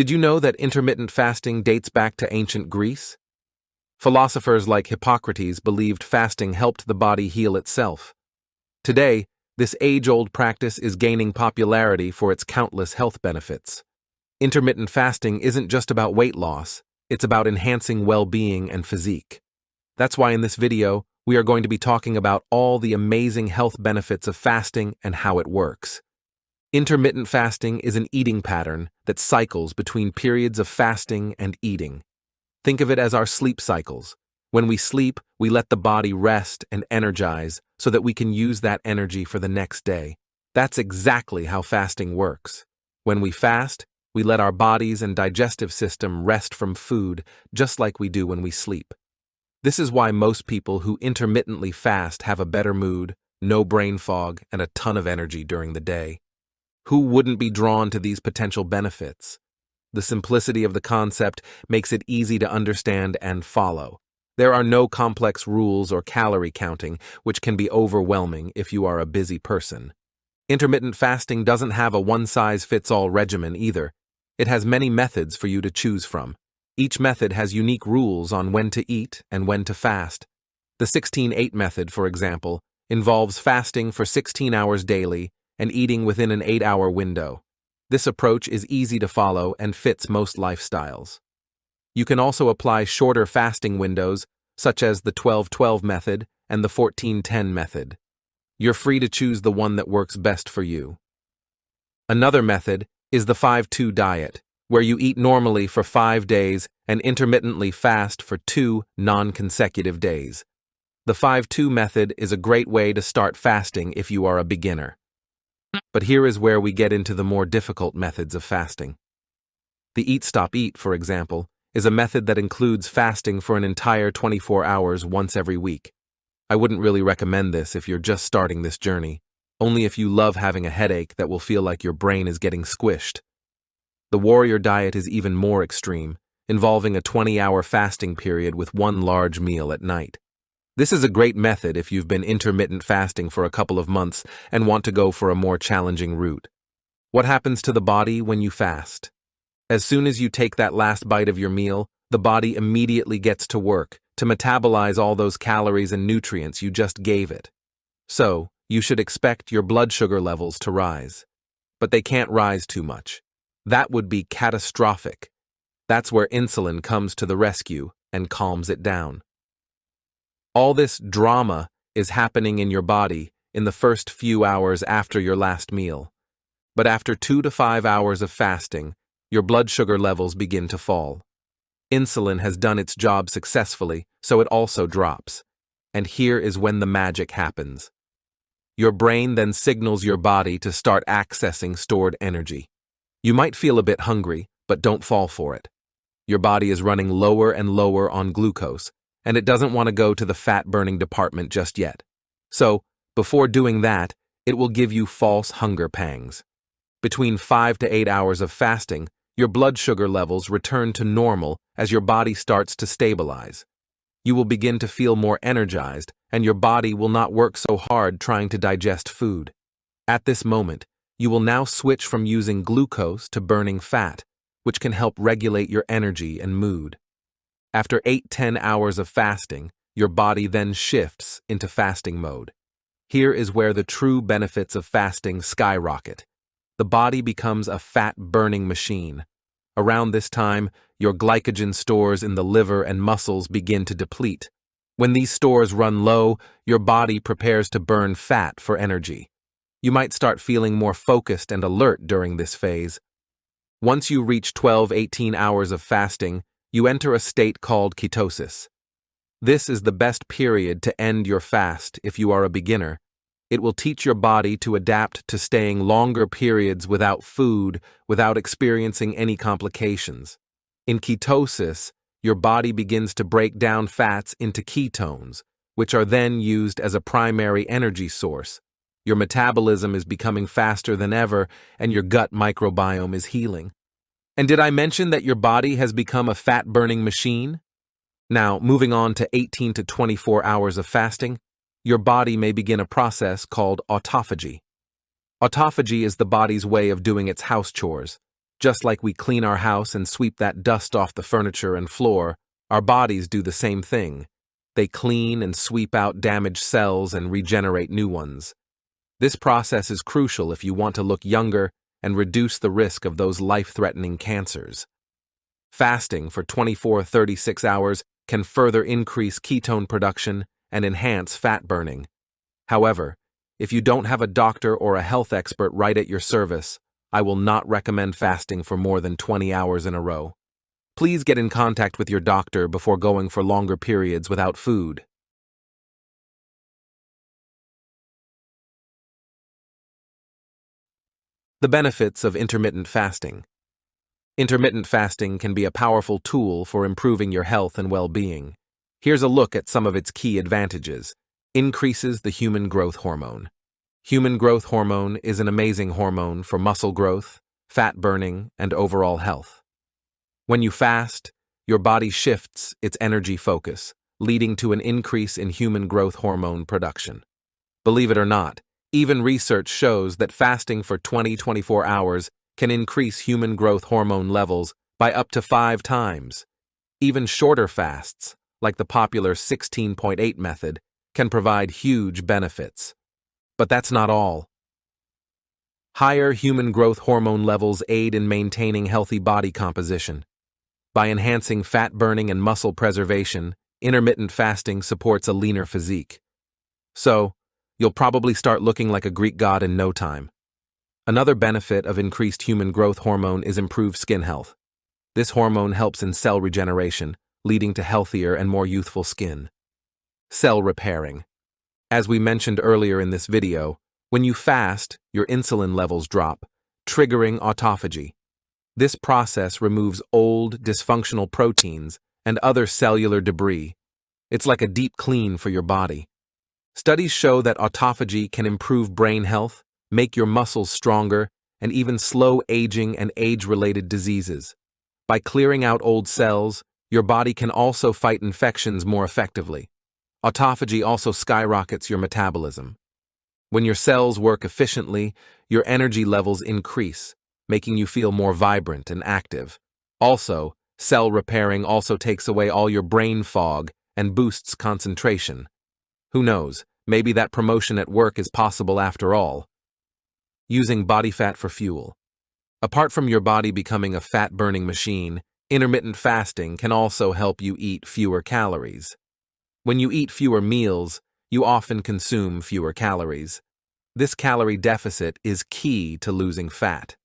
Did you know that intermittent fasting dates back to ancient Greece? Philosophers like Hippocrates believed fasting helped the body heal itself. Today, this age-old practice is gaining popularity for its countless health benefits. Intermittent fasting isn't just about weight loss, it's about enhancing well-being and physique. That's why in this video, we are going to be talking about all the amazing health benefits of fasting and how it works. Intermittent fasting is an eating pattern that cycles between periods of fasting and eating. Think of it as our sleep cycles. When we sleep, we let the body rest and energize so that we can use that energy for the next day. That's exactly how fasting works. When we fast, we let our bodies and digestive system rest from food just like we do when we sleep. This is why most people who intermittently fast have a better mood, no brain fog, and a ton of energy during the day. Who wouldn't be drawn to these potential benefits? The simplicity of the concept makes it easy to understand and follow. There are no complex rules or calorie counting, which can be overwhelming if you are a busy person. Intermittent fasting doesn't have a one-size-fits-all regimen either. It has many methods for you to choose from. Each method has unique rules on when to eat and when to fast. The 16-8 method, for example, involves fasting for 16 hours daily and eating within an 8-hour window. This approach is easy to follow and fits most lifestyles. You can also apply shorter fasting windows, such as the 12-12 method and the 14-10 method. You're free to choose the one that works best for you. Another method is the 5-2 diet, where you eat normally for 5 days and intermittently fast for 2 non-consecutive days. The 5-2 method is a great way to start fasting if you are a beginner. But here is where we get into the more difficult methods of fasting. The Eat-Stop-Eat, for example, is a method that includes fasting for an entire 24 hours once every week. I wouldn't really recommend this if you're just starting this journey, only if you love having a headache that will feel like your brain is getting squished. The Warrior Diet is even more extreme, involving a 20-hour fasting period with one large meal at night. This is a great method if you've been intermittent fasting for a couple of months and want to go for a more challenging route. What happens to the body when you fast? As soon as you take that last bite of your meal, the body immediately gets to work to metabolize all those calories and nutrients you just gave it. So, you should expect your blood sugar levels to rise. But they can't rise too much. That would be catastrophic. That's where insulin comes to the rescue and calms it down. All this drama is happening in your body in the first few hours after your last meal. But after 2 to 5 hours of fasting, your blood sugar levels begin to fall. Insulin has done its job successfully, so it also drops. And here is when the magic happens. Your brain then signals your body to start accessing stored energy. You might feel a bit hungry, but don't fall for it. Your body is running lower and lower on glucose, and it doesn't want to go to the fat-burning department just yet. So, before doing that, it will give you false hunger pangs. Between 5 to 8 hours of fasting, your blood sugar levels return to normal as your body starts to stabilize. You will begin to feel more energized, and your body will not work so hard trying to digest food. At this moment, you will now switch from using glucose to burning fat, which can help regulate your energy and mood. After 8-10 hours of fasting, your body then shifts into fasting mode. Here is where the true benefits of fasting skyrocket. The body becomes a fat-burning machine. Around this time, your glycogen stores in the liver and muscles begin to deplete. When these stores run low, your body prepares to burn fat for energy. You might start feeling more focused and alert during this phase. Once you reach 12-18 hours of fasting, you enter a state called ketosis. This is the best period to end your fast if you are a beginner. It will teach your body to adapt to staying longer periods without food, without experiencing any complications. In ketosis, your body begins to break down fats into ketones, which are then used as a primary energy source. Your metabolism is becoming faster than ever, and your gut microbiome is healing. And did I mention that your body has become a fat-burning machine? Now, moving on to 18 to 24 hours of fasting, your body may begin a process called autophagy. Autophagy is the body's way of doing its house chores. Just like we clean our house and sweep that dust off the furniture and floor, our bodies do the same thing. They clean and sweep out damaged cells and regenerate new ones. This process is crucial if you want to look younger and reduce the risk of those life-threatening cancers. Fasting for 24-36 hours can further increase ketone production and enhance fat burning. However, if you don't have a doctor or a health expert right at your service, I will not recommend fasting for more than 20 hours in a row. Please get in contact with your doctor before going for longer periods without food. The benefits of intermittent fasting. Intermittent fasting can be a powerful tool for improving your health and well-being. Here's a look at some of its key advantages. Increases the human growth hormone. Human growth hormone is an amazing hormone for muscle growth, fat burning, and overall health. When you fast, your body shifts its energy focus, leading to an increase in human growth hormone production. Believe it or not, even research shows that fasting for 20-24 hours can increase human growth hormone levels by up to 5 times. Even shorter fasts, like the popular 16.8 method, can provide huge benefits. But that's not all. Higher human growth hormone levels aid in maintaining healthy body composition. By enhancing fat burning and muscle preservation, intermittent fasting supports a leaner physique. So, you'll probably start looking like a Greek god in no time. Another benefit of increased human growth hormone is improved skin health. This hormone helps in cell regeneration, leading to healthier and more youthful skin. Cell repairing. As we mentioned earlier in this video, when you fast, your insulin levels drop, triggering autophagy. This process removes old, dysfunctional proteins and other cellular debris. It's like a deep clean for your body. Studies show that autophagy can improve brain health, make your muscles stronger, and even slow aging and age-related diseases. By clearing out old cells, your body can also fight infections more effectively. Autophagy also skyrockets your metabolism. When your cells work efficiently, your energy levels increase, making you feel more vibrant and active. Also, cell repairing also takes away all your brain fog and boosts concentration. Who knows, maybe that promotion at work is possible after all. Using body fat for fuel. Apart from your body becoming a fat-burning machine, intermittent fasting can also help you eat fewer calories. When you eat fewer meals, you often consume fewer calories. This calorie deficit is key to losing fat.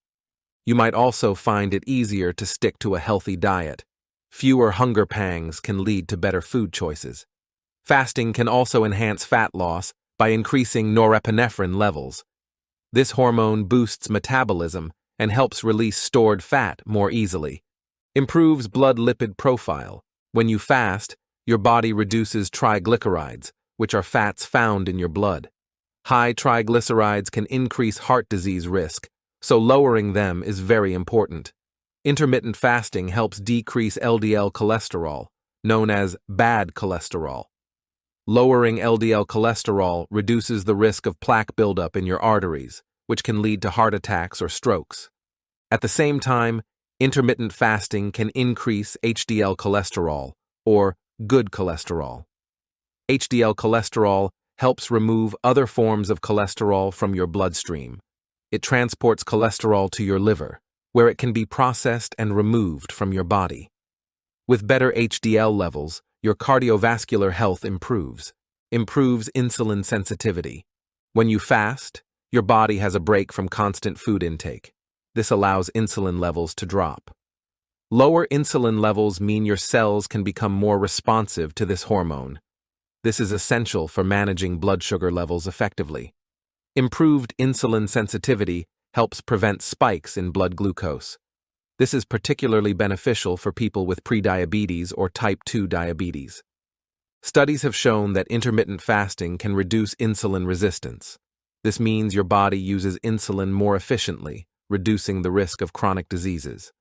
You might also find it easier to stick to a healthy diet. Fewer hunger pangs can lead to better food choices. Fasting can also enhance fat loss by increasing norepinephrine levels. This hormone boosts metabolism and helps release stored fat more easily. Improves blood lipid profile. When you fast, your body reduces triglycerides, which are fats found in your blood. High triglycerides can increase heart disease risk, so lowering them is very important. Intermittent fasting helps decrease LDL cholesterol, known as bad cholesterol. Lowering LDL cholesterol reduces the risk of plaque buildup in your arteries, which can lead to heart attacks or strokes. At the same time, intermittent fasting can increase HDL cholesterol, or good cholesterol. HDL cholesterol helps remove other forms of cholesterol from your bloodstream. It transports cholesterol to your liver, where it can be processed and removed from your body. With better HDL levels, your cardiovascular health improves insulin sensitivity. When you fast, your body has a break from constant food intake. This allows insulin levels to drop. Lower insulin levels mean your cells can become more responsive to this hormone. This is essential for managing blood sugar levels effectively. Improved insulin sensitivity helps prevent spikes in blood glucose. This is particularly beneficial for people with prediabetes or type 2 diabetes. Studies have shown that intermittent fasting can reduce insulin resistance. This means your body uses insulin more efficiently, reducing the risk of chronic diseases.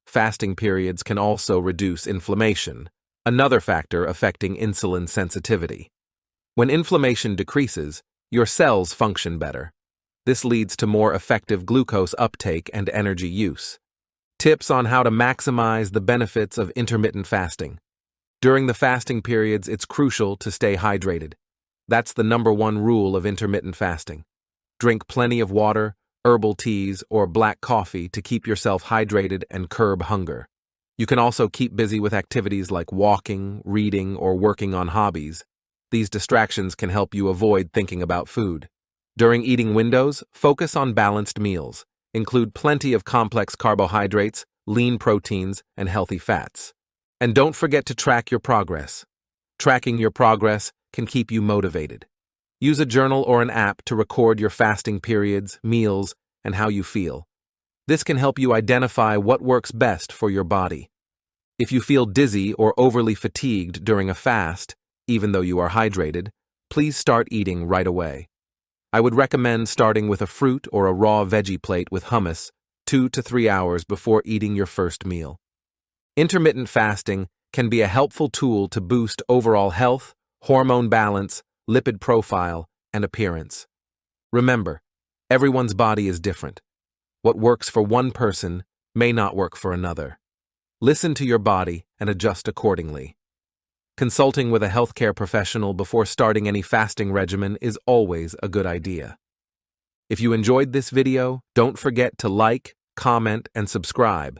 Fasting periods can also reduce inflammation, another factor affecting insulin sensitivity. When inflammation decreases, your cells function better. This leads to more effective glucose uptake and energy use. Tips on how to maximize the benefits of intermittent fasting. During the fasting periods, it's crucial to stay hydrated. That's the #1 rule of intermittent fasting. Drink plenty of water, herbal teas, or black coffee to keep yourself hydrated and curb hunger. You can also keep busy with activities like walking, reading, or working on hobbies. These distractions can help you avoid thinking about food. During eating windows, focus on balanced meals. Include plenty of complex carbohydrates, lean proteins, and healthy fats. And don't forget to track your progress. Tracking your progress can keep you motivated. Use a journal or an app to record your fasting periods, meals, and how you feel. This can help you identify what works best for your body. If you feel dizzy or overly fatigued during a fast, even though you are hydrated, please start eating right away. I would recommend starting with a fruit or a raw veggie plate with hummus 2 to 3 hours before eating your first meal. Intermittent fasting can be a helpful tool to boost overall health, hormone balance, lipid profile, and appearance. Remember, everyone's body is different. What works for one person may not work for another. Listen to your body and adjust accordingly. Consulting with a healthcare professional before starting any fasting regimen is always a good idea. If you enjoyed this video, don't forget to like, comment, and subscribe.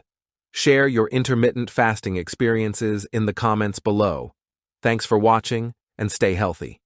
Share your intermittent fasting experiences in the comments below. Thanks for watching, and stay healthy.